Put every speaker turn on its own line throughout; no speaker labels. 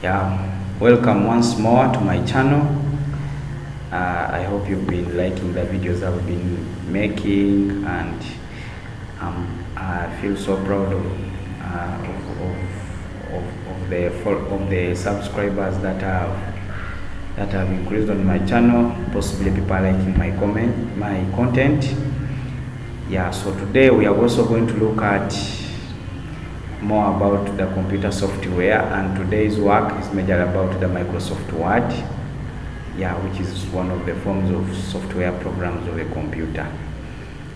Welcome once more to my channel. I hope you've been liking the videos I've been making, and I feel so proud of the subscribers that have increased on my channel. Possibly people are liking my content. So today we are also going to look at more about the computer software, and today's work is major about the Microsoft Word, which is one of the forms of software programs of a computer.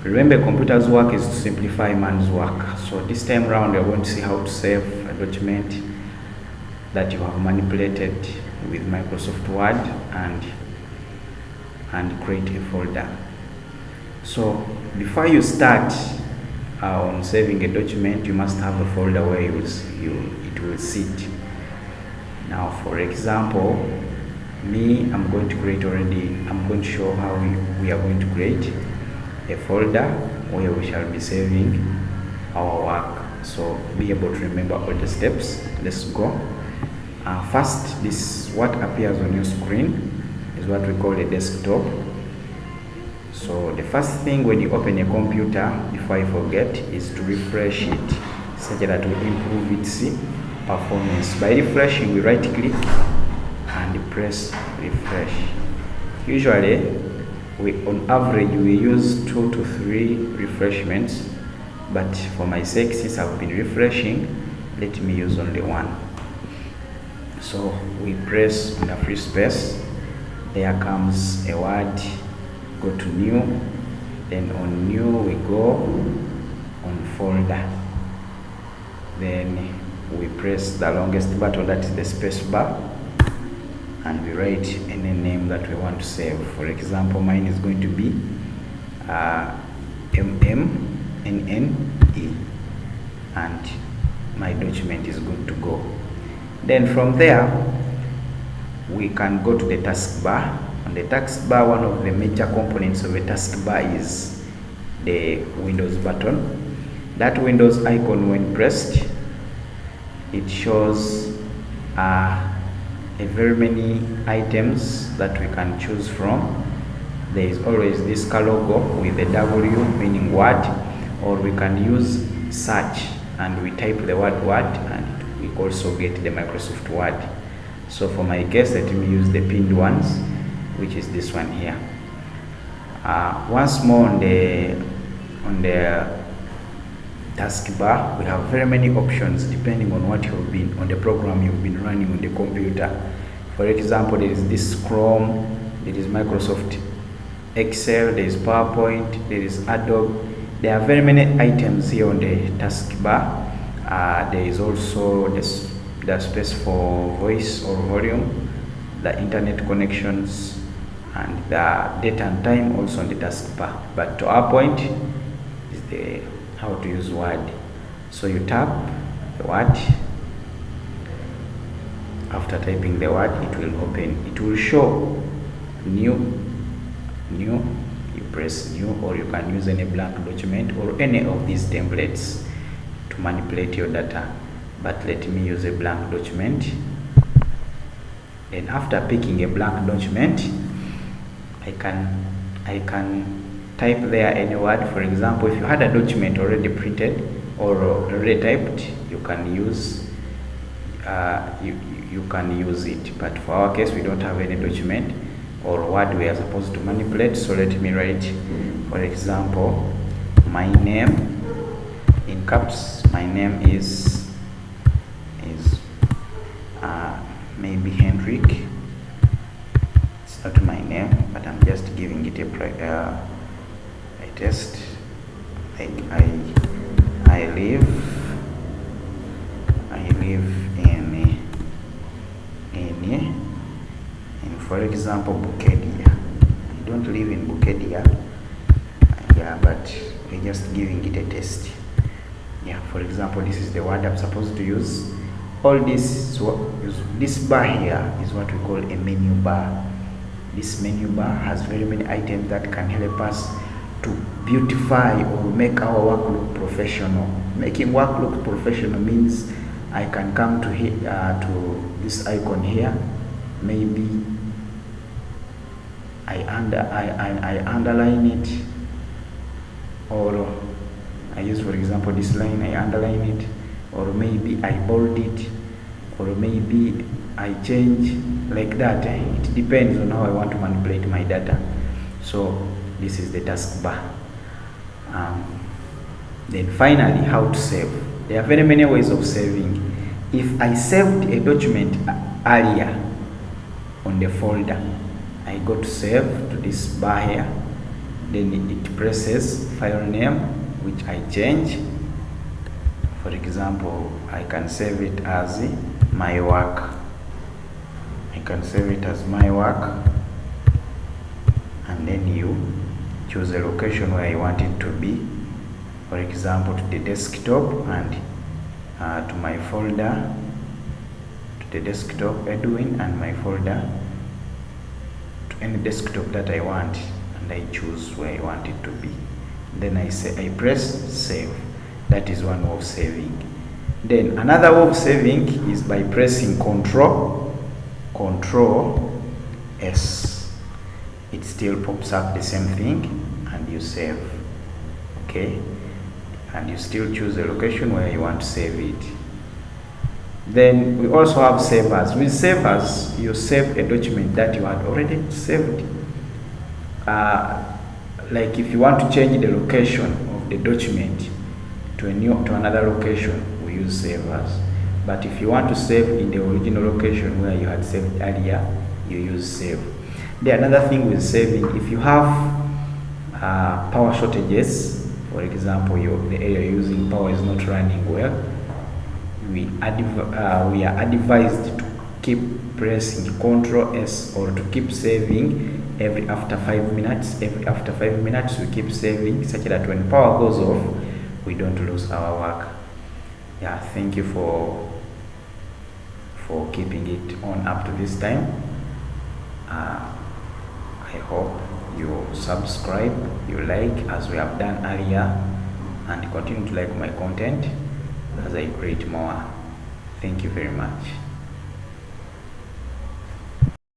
Remember, computer's work is to simplify man's work. So this time around, we are going to see how to save a document that you have manipulated with Microsoft Word and create a folder. So before you start on saving a document, you must have a folder where it will sit. Now, for example, I'm going to show how we are going to create a folder where we shall be saving our work. So be able to remember all the steps. Let's go. First, what appears on your screen is what we call a desktop. So the first thing when you open a computer, before I forget, is to refresh it such that will improve its performance. By refreshing, we right click and press refresh. Usually, on average we use 2 to 3 refreshments, but for my sake, since I've been refreshing, let me use only one. So we press on the free space. There comes a word. Go to new, then on new we go on folder, then we press the longest button, that is the space bar, and we write any name that we want to save. For example, mine is going to be MMNNE, and my document is good to go. Then from there we can go to the taskbar. On the taskbar, one of the major components of a taskbar is the Windows button. That Windows icon, when pressed, it shows a very many items that we can choose from. There is always this logo with the W meaning Word, or we can use search and we type the word Word, and we also get the Microsoft Word. So for my case, let me use the pinned ones, which is this one here. Once more, on the taskbar, we have very many options depending on what you've been on the program you've been running on the computer. For example, there is this Chrome, there is Microsoft Excel, there is PowerPoint, there is Adobe. There are very many items here on the taskbar. There is also the space for voice or volume, the internet connections, and the date and time also on the taskbar. But to our point is how to use Word. So you tap the word. After typing the word, it will open. It will show new. You press new, or you can use any blank document or any of these templates to manipulate your data. But let me use a blank document. And after picking a blank document, I can type there any word. For example, if you had a document already printed or already typed, you can use it. But for our case, we don't have any document or word we are supposed to manipulate. So let me write, for example, my name in caps. My name is maybe Hendrik. It's not my name, but I'm just giving it a test. Like I live in for example Bukedia. I don't live in Bukedia, but we're just giving it a test. For example, this is the word I'm supposed to use. All this bar here is what we call a menu bar. This menu bar has very many items that can help us to beautify or make our work look professional. Making work look professional means I can come to here to this icon here. Maybe I underline it, or I use, for example, this line, I underline it, or maybe I bold it, or maybe I change like that. It depends on how I want to manipulate my data. So this is the taskbar. Then finally, how to save. There are very many ways of saving. If I saved a document earlier on the folder, I go to save to this bar here, then it presses file name, which I change. For example, I can save it as my work. I can save it as my work, and then you choose a location where you want it to be. For example, to the desktop, and to my folder, to the desktop Edwin, and my folder, to any desktop that I want, and I choose where I want it to be. Then I press save. That is one way of saving. Then another way of saving is by pressing Control S. It still pops up the same thing, and you save. Okay, and you still choose the location where you want to save it. Then we also have save as. With save as, you save a document that you had already saved. Like if you want to change the location of the document to another location, we use save as. But if you want to save in the original location where you had saved earlier, you use save. Then another thing with saving, if you have power shortages, for example, the area you're using power is not running well, we are advised to keep pressing Ctrl S, or to keep saving after 5 minutes. Every after 5 minutes we keep saving, such that when power goes off, we don't lose our work. Yeah, thank you for keeping it on up to this time. I hope you subscribe, you like as we have done earlier, and continue to like my content as I create more. Thank you very much.